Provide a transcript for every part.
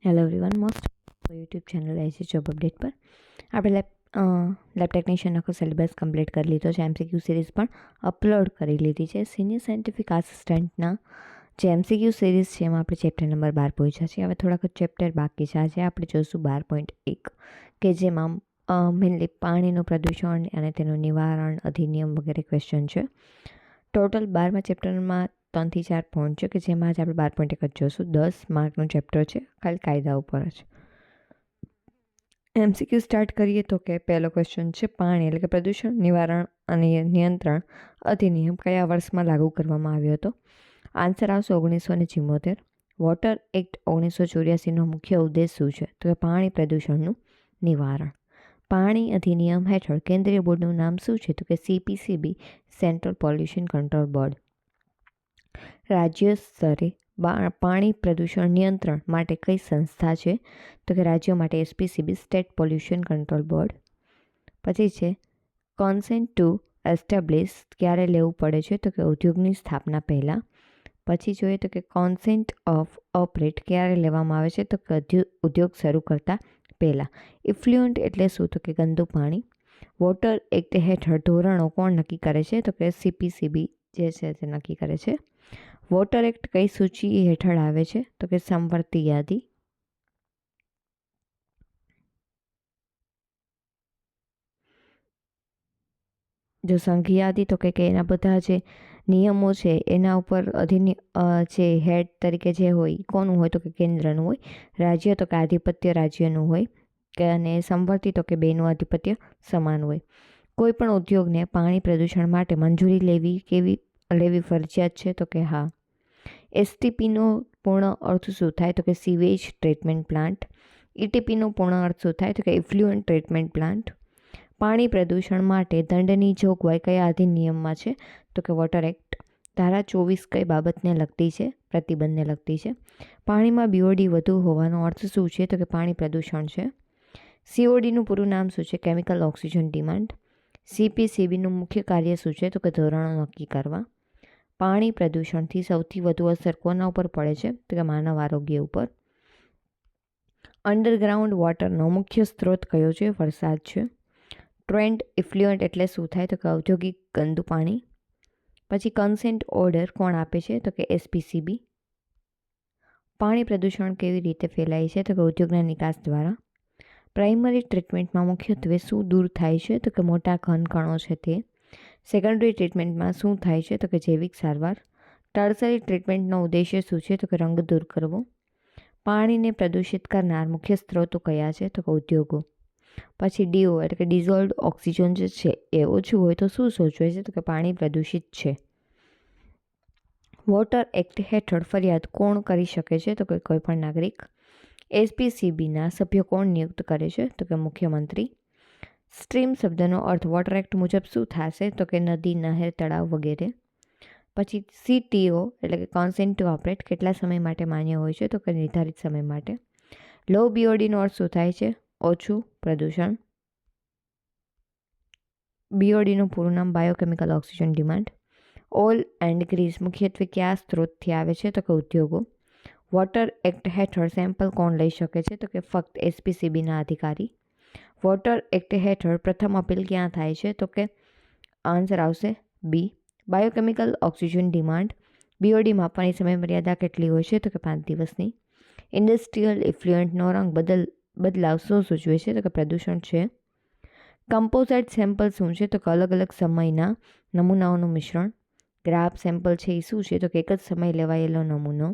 Hello everyone, most YouTube channel IC job update પર આપણે lab technician આખો syllabus complete કરી લીધો છે. એમસીક્યુ સિરીઝ પણ અપલોડ કરી લીધી છે. સિનિયર સાયન્ટિફિક આસિસ્ટન્ટના જે એમસીક્યુ સિરીઝ છે એમાં આપણે ચેપ્ટર નંબર 12 પહોંચ્યા છીએ. હવે થોડાક ચેપ્ટર બાકી છે. આજે આપણે જોઈશું 12.1 કે જેમાં મેનલી પાણીનું પ્રદૂષણ અને તેનું નિવારણ અધિનિયમ વગેરે ક્વેશ્ચન છે. ટોટલ 12મા ચેપ્ટરમાં 3 થી 4 પોઈન્ટ છે કે જેમાં આજે આપણે 12.1 જ જોઈશું. 10 માર્કનું ચેપ્ટર છે, ખાલી કાયદા ઉપર જ. એમસીક્યુ સ્ટાર્ટ કરીએ તો કે પહેલો ક્વેશ્ચન છે, પાણી એટલે કે પ્રદૂષણ નિવારણ અને નિયંત્રણ અધિનિયમ કયા વર્ષમાં લાગુ કરવામાં આવ્યો હતો? આન્સર આવશે 1974. વોટર એક્ટ 1984નો મુખ્ય ઉદ્દેશ શું છે? તો કે પાણી પ્રદૂષણનું નિવારણ. પાણી અધિનિયમ હેઠળ કેન્દ્રીય બોર્ડનું નામ શું છે? તો કે CPCB, central pollution control board. રાજ્ય સ્તરે પાણી પ્રદૂષણ નિયંત્રણ માટે કઈ સંસ્થા છે? તો કે રાજ્યો માટે SPCB, state pollution control board. પછી છે કોન્સેન્ટ ટુ એસ્ટાબ્લિશ ક્યારે લેવું પડે છે? તો કે ઉદ્યોગની સ્થાપના પહેલાં. પછી જોઈએ તો કે કોન્સેન્ટ ઓફ ઓપરેટ ક્યારે લેવામાં આવે છે? તો કે ઉદ્યોગ શરૂ કરતાં પહેલાં. ઇફ્લ્યુઅન્ટ એટલે શું? તો કે ગંદુ પાણી. વોટર એક્ટ હેઠળ ધોરણો કોણ નક્કી કરે છે? તો કે CPCB જે છે તે નક્કી કરે છે. વોટર એક્ટ કઈ સૂચિ હેઠળ આવે છે? તો કે સમવર્તી યાદી. જો સંઘ યાદી તો કે એના બધા જે નિયમો છે એના ઉપર જે હેડ તરીકે જે હોય કોનું હોય? તો કે કેન્દ્રનું હોય. રાજ્ય તો કે આધિપત્ય રાજ્યનું હોય કે અને સમવર્તી તો કે બેનું આધિપત્ય સમાન હોય. કોઈ પણ ઉદ્યોગને પાણી પ્રદૂષણ માટે મંજૂરી લેવી ફરજિયાત છે? તો કે હા. STPનો પૂર્ણ અર્થ શું થાય? તો કે સીવેજ ટ્રીટમેન્ટ પ્લાન્ટ. ETPનો પૂર્ણ અર્થ શું થાય? તો કે ઇફ્લ્યુઅન્ટ ટ્રીટમેન્ટ પ્લાન્ટ. પાણી પ્રદૂષણ માટે દંડની જોગવાઈ કયા અધિનિયમમાં છે? તો કે વોટર એક્ટ. ધારા 24 કઈ બાબતને લગતી છે? પ્રતિબંધને લગતી છે. પાણીમાં BOD વધુ હોવાનો અર્થ શું છે? તો કે પાણી પ્રદૂષણ છે. CODનું પૂરું નામ શું છે? Chemical oxygen demand. CPCBનું મુખ્ય કાર્ય શું છે? તો કે ધોરણો નક્કી કરવા. પાણી પ્રદૂષણથી સૌથી વધુ અસર કોના ઉપર પડે છે? તો કે માનવ આરોગ્ય ઉપર. અંડરગ્રાઉન્ડ વોટરનો મુખ્ય સ્ત્રોત કયો છે? વરસાદ છે. ટ્રેન્ડ ઇફ્લ્યુઅન્ટ એટલે શું થાય? તો કે ઔદ્યોગિક ગંદુ પાણી. પછી કન્સેન્ટ ઓર્ડર કોણ આપે છે? તો કે SPCB. પાણી પ્રદૂષણ કેવી રીતે ફેલાય છે? તો કે ઉદ્યોગના નિકાસ દ્વારા. પ્રાઇમરી ટ્રીટમેન્ટમાં મુખ્યત્વે શું દૂર થાય છે? તો કે મોટા ઘન કણો છે તે. સેકન્ડરી ટ્રીટમેન્ટમાં શું થાય છે? તો કે જૈવિક સારવાર. ટર્સરી ટ્રીટમેન્ટનો ઉદ્દેશ્ય શું છે? તો કે રંગ દૂર કરવો. પાણીને પ્રદૂષિત કરનાર મુખ્ય સ્ત્રોતો કયા છે? તો કે ઉદ્યોગો. પછી DO એટલે કે ડિઝોલ્વડ ઓક્સિજન જે છે એ ઓછું હોય તો શું સૂચવે છે? તો કે પાણી પ્રદૂષિત છે. વોટર એક્ટ હેઠળ ફરિયાદ કોણ કરી શકે છે? તો કે કોઈ પણ નાગરિક. SPCBના સભ્યો કોણ નિયુક્ત કરે છે? તો કે મુખ્યમંત્રી. સ્ટ્રીમ શબ્દનો અર્થ વોટર એક્ટ મુજબ શું થશે? તો કે નદી, નહેર, તળાવ વગેરે. પછી CTO એટલે કે કોન્સેન્ટ ટુ ઓપરેટ કેટલા સમય માટે માન્ય હોય છે? તો કે નિર્ધારિત સમય માટે. લો BODનો અર્થ શું થાય છે? ઓછું પ્રદૂષણ. BODનું પૂરું નામ biochemical oxygen demand. Oil and grease મુખ્યત્વે કયા સ્ત્રોતથી આવે છે? તો કે ઉદ્યોગો. વોટર એક્ટ હેઠળ સેમ્પલ કોણ લઈ શકે છે? તો કે ફક્ત SPCBના અધિકારી. વોટર એક્ટ હેઠળ પ્રથમ અપીલ ક્યાં થાય છે? તો કે આન્સર આવશે B. Biochemical oxygen demand. BOD માપવાની સમયમર્યાદા કેટલી હોય છે? તો કે 5 દિવસની. ઇન્ડસ્ટ્રીયલ ઇફ્લ્યુઅન્ટનો રંગ બદલાવ શું સૂચવે છે? તો કે પ્રદૂષણ છે. કમ્પોઝાઇટ સેમ્પલ શું છે? તો કે અલગ અલગ સમયના નમૂનાઓનું મિશ્રણ. ગ્રાફ સેમ્પલ છે એ શું છે? તો કે એક જ સમયે લેવાયેલો નમૂનો.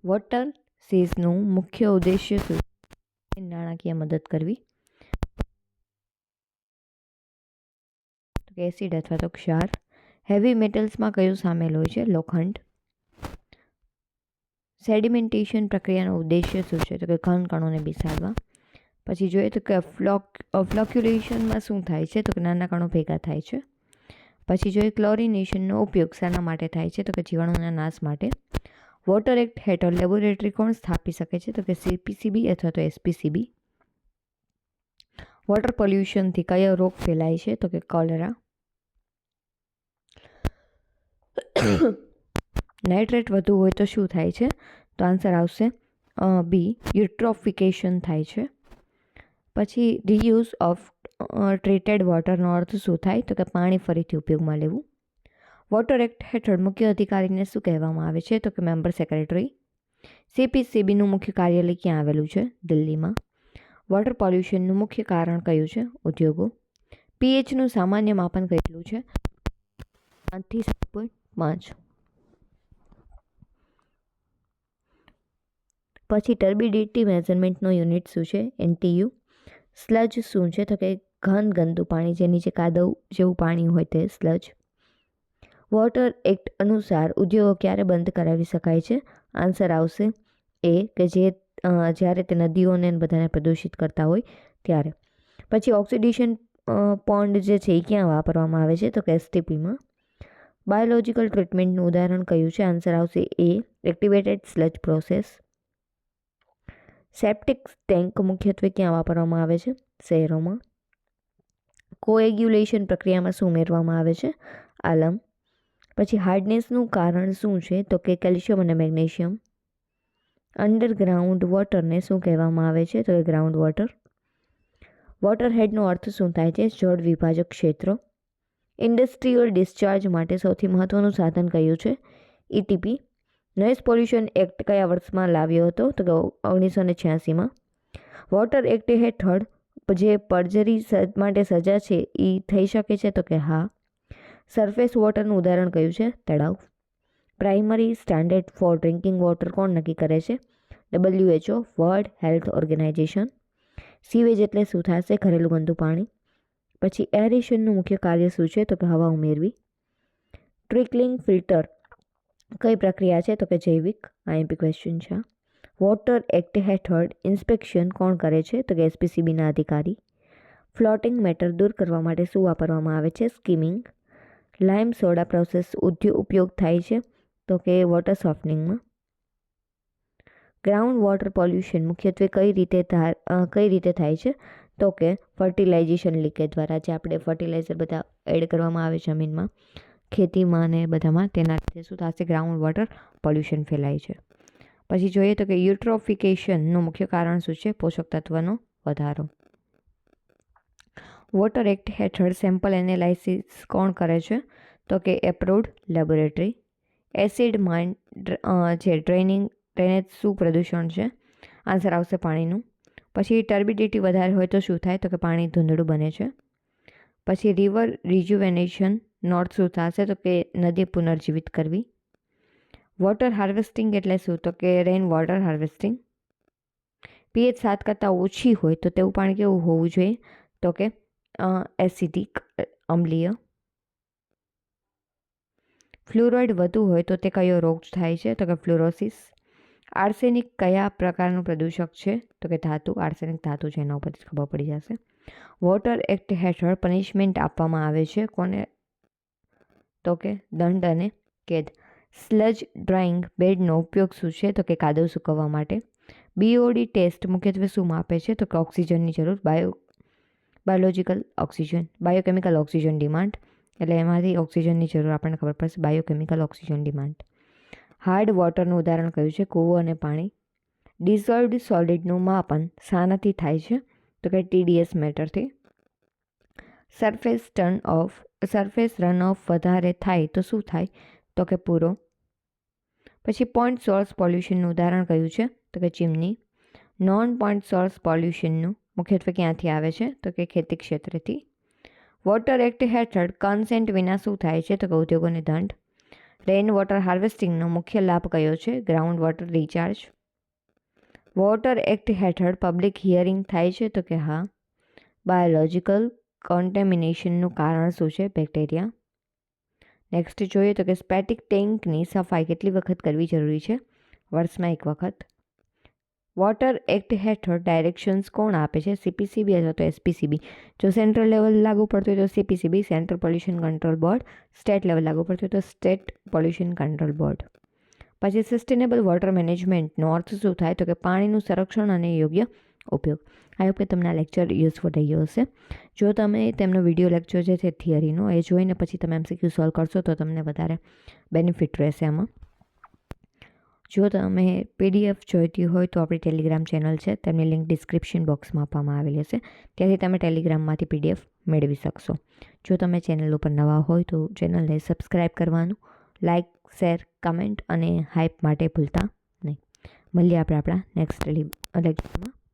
વોટર સીઝનું મુખ્ય ઉદ્દેશ્ય શું? નાણાકીય મદદ કરવી. તો કે એસિડ અથવા તો ક્ષાર. હેવી મેટલ્સમાં કયું સામેલ હોય છે? લોખંડ. સેડિમેન્ટેશન પ્રક્રિયાનો ઉદ્દેશ્ય શું છે? તો કે ઘન કણોને બેસાડવા. પછી જોઈએ તો કે ફ્લોક્યુલેશનમાં શું થાય છે? તો કે નાના કણો ભેગા થાય છે. પછી જોઈએ ક્લોરિનેશનનો ઉપયોગ શાના માટે થાય છે? તો કે જીવાણુના નાશ માટે. વોટર એક્ટ હેઠળ લેબોરેટરી કોણ સ્થાપી શકે છે? તો કે CPCB અથવા તો SPCB. વોટર પોલ્યુશનથી કયો રોગ ફેલાય છે? તો કે કોલેરા. નાઇટ્રેટ વધુ હોય તો શું થાય છે? તો આન્સર આવશે બી, યુટ્રોફિકેશન થાય છે. પછી રીયુઝ ઓફ ટ્રીટેડ વોટરનો અર્થ શું થાય? તો કે પાણી ફરીથી ઉપયોગમાં લેવું. વોટર એક્ટ હેઠળ મુખ્ય અધિકારીને શું કહેવામાં આવે છે? તો કે મેમ્બર સેક્રેટરી. CPCBનું મુખ્ય કાર્યાલય ક્યાં આવેલું છે? દિલ્હીમાં. વોટર પોલ્યુશનનું મુખ્ય કારણ કયું છે? ઉદ્યોગો. pHનું સામાન્ય માપન કેટલું છે? 5 થી 7.5. પછી ટર્બિડિટી મેઝરમેન્ટનો યુનિટ શું છે? NTU. સ્લજ શું છે? તો કે ઘન ગંદુ પાણી, જે નીચે કાદવ જેવું પાણી હોય તે સ્લજ. વોટર એક્ટ અનુસાર ઉદ્યોગો ક્યારે બંધ કરાવી શકાય છે? આન્સર આવશે એ, કે જ્યારે તે નદીઓને બધાને પ્રદૂષિત કરતા હોય ત્યારે. પછી ઓક્સિડેશન પોન્ડ જે છે એ ક્યાં વાપરવામાં આવે છે? તો કે STPમાં. બાયોલોજિકલ ટ્રીટમેન્ટનું ઉદાહરણ કયું છે? આન્સર આવશે એ, activated sludge process. Septic tank મુખ્યત્વે ક્યાં વાપરવામાં આવે છે? શહેરોમાં. કોએગ્યુલેશન પ્રક્રિયામાં શું ઉમેરવામાં આવે છે? આલમ. પછી હાર્ડનેસનું કારણ શું છે? તો કે કેલ્શિયમ અને મેગ્નેશિયમ. અંડરગ્રાઉન્ડ વોટરને શું કહેવામાં આવે છે? તો કે ગ્રાઉન્ડ વોટર. વોટર હેડનો અર્થ શું થાય છે? જળ વિભાજક ક્ષેત્ર. ઇન્ડસ્ટ્રીયલ ડિસ્ચાર્જ માટે સૌથી મહત્વનું સાધન કયું છે? ETP. નોઇઝ પોલ્યુશન એક્ટ કયા વર્ષમાં લાવ્યો હતો? તો કે 1986માં. વોટર એક્ટ હેઠળ જે પર્જરી માટે સજા છે એ થઈ શકે છે? તો કે હા. સરફેસ વોટરનું ઉદાહરણ કયું છે? તળાવ. Primary standard for drinking water કોણ નક્કી કરે છે? WHO, world health organisation. Sewage એટલે શું થશે? ઘરેલું ગંદુ પાણી. પછી એરેશનનું મુખ્ય કાર્ય શું છે? તો કે હવા ઉમેરવી. ટ્રિકલિંગ ફિલ્ટર કઈ પ્રક્રિયા છે? તો કે જૈવિક. IMP ક્વેશ્ચન છે. વોટર એક્ટ હેઠળ ઇન્સ્પેક્શન કોણ કરે છે? તો કે SPCBના અધિકારી. ફ્લોટિંગ મેટર દૂર કરવા માટે શું વાપરવામાં આવે છે? સ્કીમિંગ. લાઇમ સોડા પ્રોસેસ ઉપયોગ થાય છે? તો કે વોટર સોફ્ટનિંગમાં. ગ્રાઉન્ડ વોટર પોલ્યુશન મુખ્યત્વે કઈ રીતે થાય છે? તો કે ફર્ટિલાઇઝેશન લીકેજ દ્વારા. જે આપણે ફર્ટિલાઇઝર બધા એડ કરવામાં આવે જમીનમાં, ખેતીમાં ને બધામાં, તેના લીધે શું થશે? ગ્રાઉન્ડ વોટર પોલ્યુશન ફેલાય છે. પછી જોઈએ તો કે યુટ્રોફિકેશનનું મુખ્ય કારણ શું છે? પોષક તત્વનો વધારો. વોટર એક્ટ હેઠળ સેમ્પલ એનાલાઇસિસ કોણ કરે છે? તો કે એપ્રુવડ લેબોરેટરી. એસિડ માઇન જે ડ્રેનેજ શું પ્રદૂષણ છે? આન્સર આવશે પાણીનું. પછી ટર્બિડિટી વધારે હોય તો શું થાય? તો કે પાણી ધૂંધળું બને છે. પછી રિવર રિજુવેનેશન નોર્થ શું થશે? તો કે નદી પુનર્જીવિત કરવી. વોટર હાર્વેસ્ટિંગ એટલે શું? તો કે રેઇન વોટર હાર્વેસ્ટિંગ. pH 7 કરતાં ઓછી હોય તો તેવું પાણી કેવું હોવું જોઈએ? તો કે એસિડિક, અમ્લીય. ફ્લુરોઇડ વધુ હોય તો તે કયો રોગ થાય છે? તો કે ફ્લોરોસિસ. આર્સેનિક કયા પ્રકારનું પ્રદૂષક છે? તો કે ધાતુ. આર્સેનિક ધાતુ છે, એના ઉપરથી ખબર પડી જશે. વોટર એક્ટ હેઠળ પનિશમેન્ટ આપવામાં આવે છે કોને? તો કે દંડ અને કેદ. સ્લજ ડ્રાઇંગ બેડનો ઉપયોગ શું છે? તો કે કાદવ સૂકવવા માટે. BOD ટેસ્ટ મુખ્યત્વે શું માપે છે? તો કે ઓક્સિજનની જરૂર. Biological oxygen, biochemical oxygen demand, એટલે એમાંથી ઓક્સિજનની જરૂર આપણને ખબર પડશે. Biochemical oxygen demand. હાર્ડ વોટરનું ઉદાહરણ કયું છે? કૂવો અને પાણી. ડિઝોલ્વડ સોલિડનું માપન શાનાથી થાય છે? તો કે TDS મેટરથી. સરફેસ રન ઓફ વધારે થાય તો શું થાય? તો કે પૂરો. પછી પોઈન્ટ સોર્સ પોલ્યુશનનું ઉદાહરણ કયું છે? તો કે ચીમની. નોન પોઈન્ટ સોર્સ પોલ્યુશનનું મુખ્યત્વે ક્યાંથી આવે છે? તો કે ખેતી ક્ષેત્રથી. વોટર એક્ટ હેઠળ કન્સેન્ટ વિના શું થાય છે? તો કે ઉદ્યોગોને દંડ. રેઇન વોટર હાર્વેસ્ટિંગનો મુખ્ય લાભ કયો છે? Ground water recharge. Water act હેઠળ પબ્લિક હિયરિંગ થાય છે? તો કે હા. બાયોલોજિકલ કોન્ટેમિનેશનનું કારણ શું છે? બેક્ટેરિયા. નેક્સ્ટ જોઈએ તો કે સ્પેટિક ટેન્કની સફાઈ કેટલી વખત કરવી જરૂરી છે? વર્ષમાં 1 વખત. વોટર એક્ટ હેઠળ ડાયરેક્શન્સ કોણ આપે છે? CPCB અથવા તો SPCB. જો સેન્ટ્રલ લેવલ લાગુ પડતું હોય તો CPCB, central pollution control board. State level લાગુ પડતું હોય તો સ્ટેટ પોલ્યુશન કંટ્રોલ બોર્ડ. પછી સસ્ટેનેબલ વોટર મેનેજમેન્ટનો અર્થ શું થાય? તો કે પાણીનું સંરક્ષણ અને યોગ્ય ઉપયોગ. આ વખતે તમને આ લેક્ચર યુઝફુલ થઈ ગયો હશે. જો તમે તેમનો વિડીયો લેક્ચર છે થિયરીનો એ જોઈને પછી તમે MCQ સોલ્વ કરશો તો તમને વધારે બેનિફિટ રહેશે આમાં. જો તમે PDF જોઈતી હોય તો આપણી ટેલિગ્રામ ચેનલ છે, તેમની લિંક ડિસ્ક્રિપ્શન બોક્સમાં આપવામાં આવેલી હશે. ત્યાંથી તમે ટેલિગ્રામમાંથી PDF મેળવી શકશો. જો તમે ચેનલ ઉપર નવા હોય તો ચેનલને સબસ્ક્રાઈબ કરવાનું, લાઇક, શેર, કમેન્ટ અને હાઇપ માટે ભૂલતા નહીં. મળીએ આપણે આપણા નેક્સ્ટ લેક્ચરમાં.